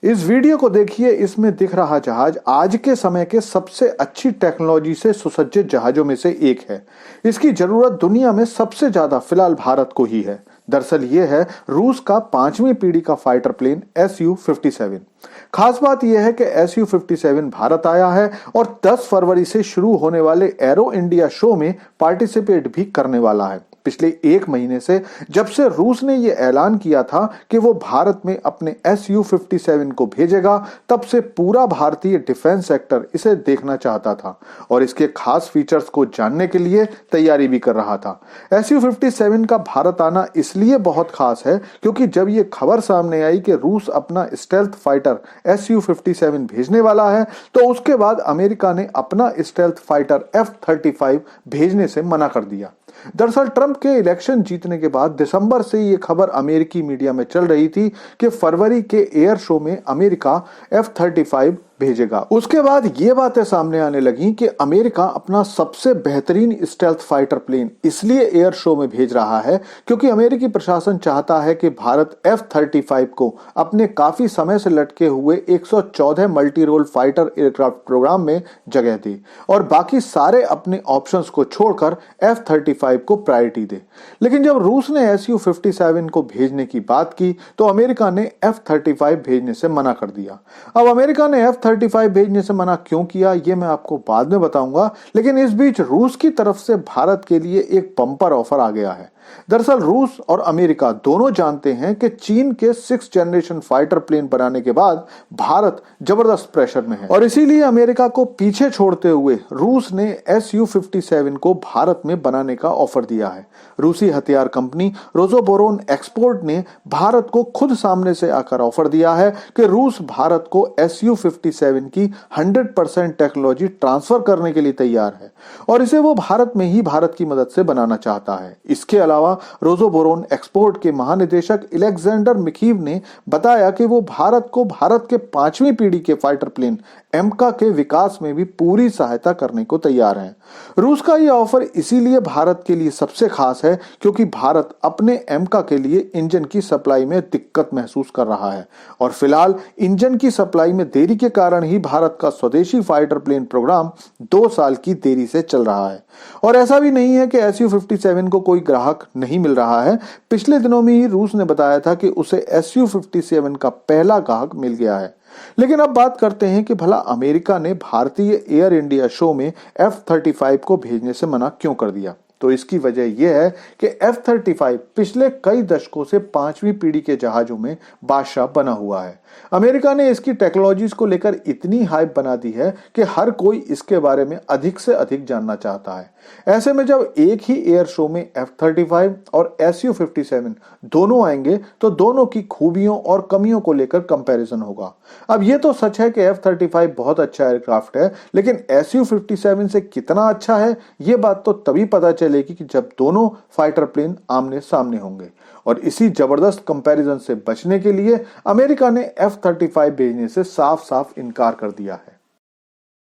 इस वीडियो को देखिए, इसमें दिख रहा जहाज आज के समय के सबसे अच्छी टेक्नोलॉजी से सुसज्जित जहाजों में से एक है। इसकी जरूरत दुनिया में सबसे ज्यादा फिलहाल भारत को ही है। दरअसल ये है रूस का 5वीं पीढ़ी का फाइटर प्लेन Su-57। खास बात यह है कि Su-57 भारत आया है और 10 फरवरी से शुरू होने वाले एरो इंडिया शो में पार्टिसिपेट भी करने वाला है। पिछले एक महीने से जब से रूस ने यह ऐलान किया था कि वो भारत में अपने Su-57 को भेजेगा, तब से पूरा भारतीय डिफेंस सेक्टर इसे देखना चाहता था और इसके खास फीचर्स को जानने के लिए तैयारी भी कर रहा था। Su-57 का भारत आना इसलिए बहुत खास है क्योंकि जब ये खबर सामने आई कि रूस अपना स्टेल्थ फाइटर Su-57 भेजने वाला है, तो उसके बाद अमेरिका ने अपना स्टेल्थ फाइटर F-35 भेजने से मना कर दिया। दरअसल ट्रंप के इलेक्शन जीतने के बाद दिसंबर से ये खबर अमेरिकी मीडिया में चल रही थी कि फरवरी के एयर शो में अमेरिका F-35 भेजेगा। उसके बाद ये बातें सामने आने लगी कि अमेरिका अपना सबसे बेहतरीन स्टेल्थ फाइटर प्लेन इसलिए एयर शो में भेज रहा है क्योंकि अमेरिकी प्रशासन चाहता है कि भारत F-35 को अपने काफी समय से लटके हुए 114 multi role fighter aircraft programme में जगह दे और बाकी सारे अपने ऑप्शंस को छोड़कर F-35 को प्रायोरिटी दे। लेकिन जब रूस ने Su-57 को भेजने की बात की तो अमेरिका ने F-35 भेजने से मना कर दिया। अब अमेरिका ने F-35 भेजने से मना क्यों किया, ये मैं आपको बाद में बताऊंगा, लेकिन इस बीच रूस की तरफ से भारत के लिए एक बम्पर ऑफर आ गया है। दरअसल रूस और अमेरिका दोनों जानते हैं कि चीन के 6th जनरेशन फाइटर प्लेन बनाने के बाद भारत जबरदस्त प्रेशर में है और इसीलिए अमेरिका को पीछे छोड़ते हुए रूस ने Su-57 को भारत में बनाने का ऑफर दिया है। रूसी हथियार कंपनी रोसोबोरोन एक्सपोर्ट ने भारत को खुद सामने से आकर ऑफर दिया है कि रूस भारत को Su-57 की 100% टेक्नोलॉजी ट्रांसफर करने के लिए तैयार है और इसे वो भारत में ही भारत की मदद से बनाना चाहता है। इसके अलावा रोसोबोरोन एक्सपोर्ट के महानिदेशक अलेक्जेंडर मिखीव ने बताया कि वो भारत के 5वीं पीढ़ी के फाइटर प्लेन एमका के विकास में भी पूरी सहायता करने को तैयार है। रूस का यह ऑफर इसीलिए भारत के लिए सबसे खास है क्योंकि भारत अपने एमका के लिए इंजन की सप्लाई में दिक्कत महसूस कर रहा है और फिलहाल इंजन की सप्लाई में देरी के कारण ही भारत का स्वदेशी फाइटर प्लेन प्रोग्राम 2 साल की देरी से चल रहा है। और ऐसा भी नहीं है कि Su-57 को कोई ग्राहक नहीं मिल रहा है। पिछले दिनों में ही रूस ने बताया था कि उसे Su-57 का पहला ग्राहक मिल गया है। लेकिन अब बात करते हैं कि भला अमेरिका ने भारतीय एयर इंडिया शो में F-35 को भेजने से मना क्यों कर दिया। तो इसकी वजह यह है कि F-35 पिछले कई दशकों से 5वीं पीढ़ी के जहाजों में बादशाह बना हुआ है। अमेरिका ने इसकी टेक्नोलॉजीज को लेकर इतनी हाइप बना दी है कि हर कोई इसके बारे में अधिक से अधिक जानना चाहता है। ऐसे में जब एक ही एयर शो में F-35 और Su-57 दोनों आएंगे तो दोनों की खूबियों और कमियों को लेकर कंपैरिजन होगा। अब यह तो सच है कि F-35 बहुत अच्छा एयरक्राफ्ट है, लेकिन Su-57 से कितना अच्छा है यह बात तो तभी पता चलेगी कि जब दोनों फाइटर प्लेन आमने सामने होंगे। और इसी जबरदस्त कंपैरिजन से बचने के लिए अमेरिका ने F-35 भेजने से साफ साफ इनकार कर दिया है।